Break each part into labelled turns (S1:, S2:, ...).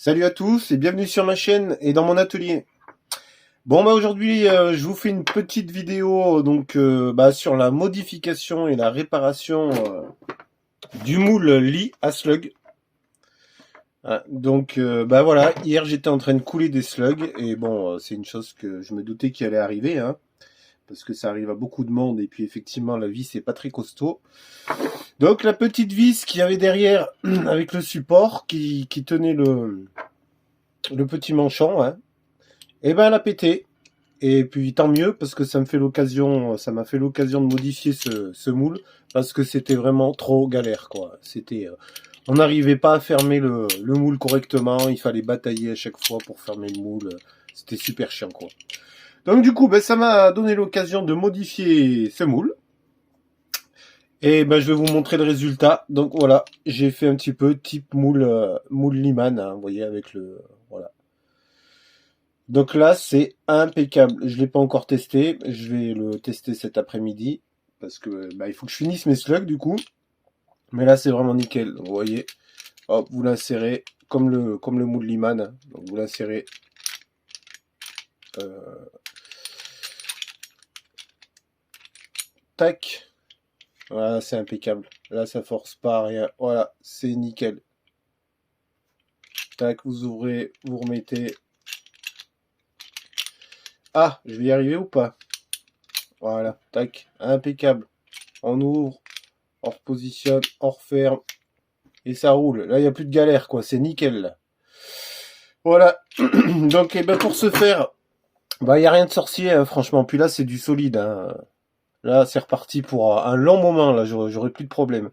S1: Salut à tous et bienvenue sur ma chaîne et dans mon atelier. Bon bah aujourd'hui je vous fais une petite vidéo sur la modification et la réparation du moule lit à slug. Voilà, hier j'étais en train de couler des slugs et bon c'est une chose que je me doutais qu'il allait arriver hein, parce que ça arrive à beaucoup de monde et puis effectivement la vis c'est pas très costaud. Donc la petite vis qu'il y avait derrière avec le support qui tenait le petit manchon, hein, et ben elle a pété. Et puis tant mieux parce que ça m'a fait l'occasion de modifier ce moule parce que c'était vraiment trop galère quoi. On n'arrivait pas à fermer le moule correctement, il fallait batailler à chaque fois pour fermer le moule. C'était super chiant quoi. Donc du coup, ça m'a donné l'occasion de modifier ce moule. Et je vais vous montrer le résultat. Donc voilà, j'ai fait un petit peu type moule Liman, hein, vous voyez avec le voilà. Donc là, c'est impeccable. Je l'ai pas encore testé. Je vais le tester cet après-midi parce que il faut que je finisse mes slugs du coup. Mais là, c'est vraiment nickel. Donc, vous voyez, hop, vous l'insérez comme le moule Liman. Donc vous l'insérez. Tac. Voilà, c'est impeccable. Là, ça force pas rien. Voilà, c'est nickel. Tac, vous ouvrez, vous remettez. Ah, je vais y arriver ou pas? Voilà, tac, impeccable. On ouvre, on repositionne, on referme. Et ça roule. Là, il n'y a plus de galère, quoi. C'est nickel, là. Voilà. Donc, pour ce faire, il n'y a rien de sorcier, hein, franchement. Puis là, c'est du solide, hein. Là, c'est reparti pour un long moment, là. J'aurai plus de problème.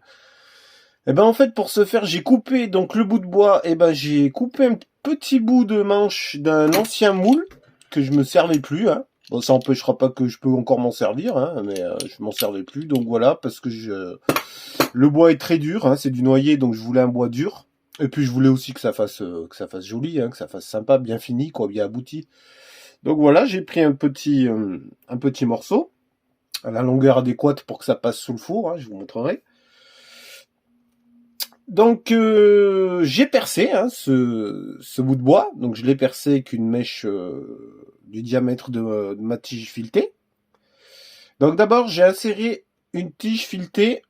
S1: En fait, pour ce faire, j'ai coupé, donc, le bout de bois. J'ai coupé un petit bout de manche d'un ancien moule que je me servais plus, hein. Bon, ça n'empêchera pas que je peux encore m'en servir, hein, mais je m'en servais plus. Donc, voilà, parce que le bois est très dur, hein, c'est du noyer, donc je voulais un bois dur. Et puis je voulais aussi que ça fasse joli, hein, que ça fasse sympa, bien fini, quoi, bien abouti. Donc voilà, j'ai pris un petit morceau à la longueur adéquate pour que ça passe sous le four, hein, je vous montrerai. Donc j'ai percé hein, ce bout de bois, donc je l'ai percé avec une mèche du diamètre de ma tige filetée. Donc d'abord j'ai inséré une tige filetée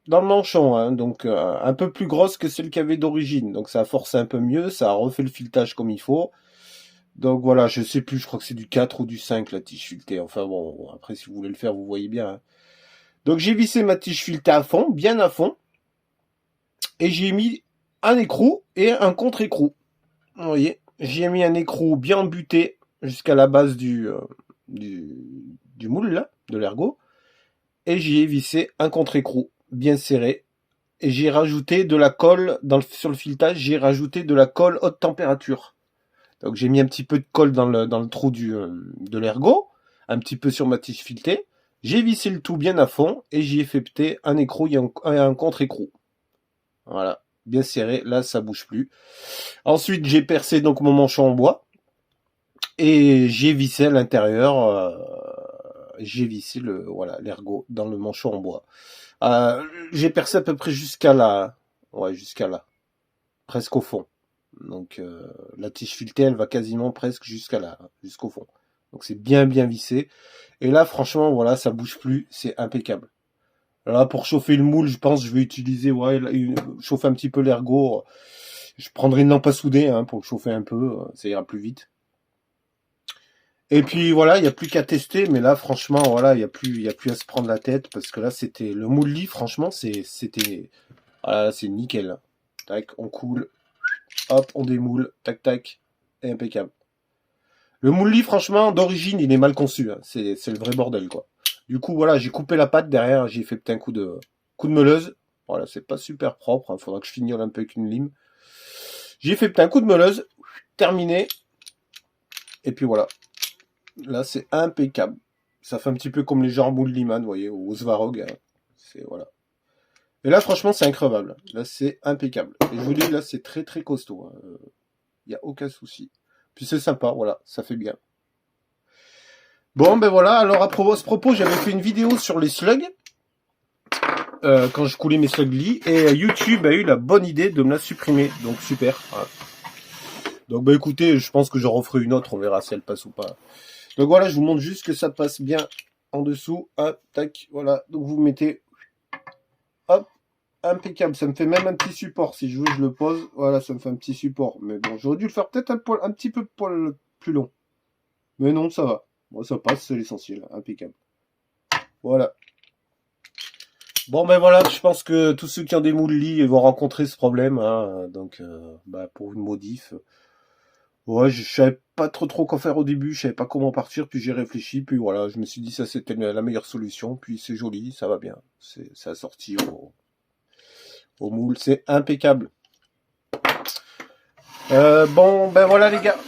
S1: dans le manchon, hein, donc un peu plus grosse que celle qu'il y avait d'origine. Donc ça a forcé un peu mieux, ça a refait le filetage comme il faut. Donc voilà, je sais plus, je crois que c'est du 4 ou du 5 la tige filetée. Enfin bon, après si vous voulez le faire, vous voyez bien. Hein. Donc j'ai vissé ma tige filetée à fond, bien à fond. Et j'ai mis un écrou et un contre-écrou. Vous voyez, j'ai mis un écrou bien embuté jusqu'à la base du moule là, de l'ergot. Et j'y ai vissé un contre-écrou bien serré. Et j'ai rajouté de la colle, sur le filetage, j'ai rajouté de la colle haute température. Donc j'ai mis un petit peu de colle dans le trou de l'ergot, un petit peu sur ma tige filetée. J'ai vissé le tout bien à fond et j'y ai fait péter un écrou et un contre-écrou. Voilà, bien serré, là ça bouge plus. Ensuite j'ai percé donc mon manchon en bois et j'ai vissé à l'intérieur, j'ai vissé l'ergot dans le manchon en bois. J'ai percé à peu près jusqu'à là, presque au fond. Donc la tige filetée, elle va quasiment presque jusqu'au fond. Donc c'est bien vissé. Et là, franchement, voilà, ça bouge plus, c'est impeccable. Là, pour chauffer le moule, je pense que je vais utiliser, chauffer un petit peu l'ergot. Je prendrai une lampe à souder hein, pour le chauffer un peu, ça ira plus vite. Et puis voilà, il n'y a plus qu'à tester, mais là franchement, voilà, il n'y a plus à se prendre la tête, parce que là c'était le moule lit, franchement, c'était voilà, c'est nickel. Tac, on coule, hop, on démoule, tac tac, et impeccable. Le moule lit, franchement, d'origine, il est mal conçu, hein. C'est le vrai bordel, quoi. Du coup, voilà, j'ai coupé la pâte derrière, j'ai fait un coup de meuleuse. Voilà, c'est pas super propre, hein, faudra que je fignole un peu avec une lime. J'ai fait un coup de meuleuse, terminé. Et puis voilà. Là, c'est impeccable. Ça fait un petit peu comme les genres moule Liman, vous voyez, ou Svarog. Hein. C'est, voilà. Et là, franchement, c'est increvable. Là, c'est impeccable. Et je vous dis, là, c'est très, très costaud. Il n'y a aucun souci. Puis c'est sympa, voilà, ça fait bien. Bon, voilà, alors à ce propos, j'avais fait une vidéo sur les slugs. Quand je coulais mes slugs lit. Et YouTube a eu la bonne idée de me la supprimer. Donc, super. Voilà. Donc bah écoutez, je pense que j'en referai une autre, on verra si elle passe ou pas. Donc voilà, je vous montre juste que ça passe bien en dessous. Hop, tac, voilà. Donc vous mettez, hop, impeccable. Ça me fait même un petit support. Si je veux, je le pose. Voilà, ça me fait un petit support. Mais bon, j'aurais dû le faire peut-être un petit peu plus long. Mais non, ça va. Bon, ça passe, c'est l'essentiel. Impeccable. Voilà. Bon ben voilà, je pense que tous ceux qui ont des moules lits vont rencontrer ce problème, hein. Donc bah, pour une modif, ouais, je savais pas trop quoi faire au début, je savais pas comment partir, puis j'ai réfléchi, puis voilà, je me suis dit ça c'était la meilleure solution, puis c'est joli, ça va bien, c'est assorti au moule, c'est impeccable. Bon ben voilà les gars,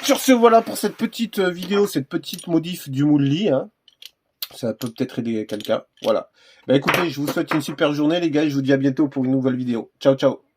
S1: sur ce voilà pour cette petite vidéo, cette petite modif du moule lit, hein. Ça peut peut-être aider quelqu'un, voilà. Ben écoutez, je vous souhaite une super journée les gars, et je vous dis à bientôt pour une nouvelle vidéo. Ciao ciao.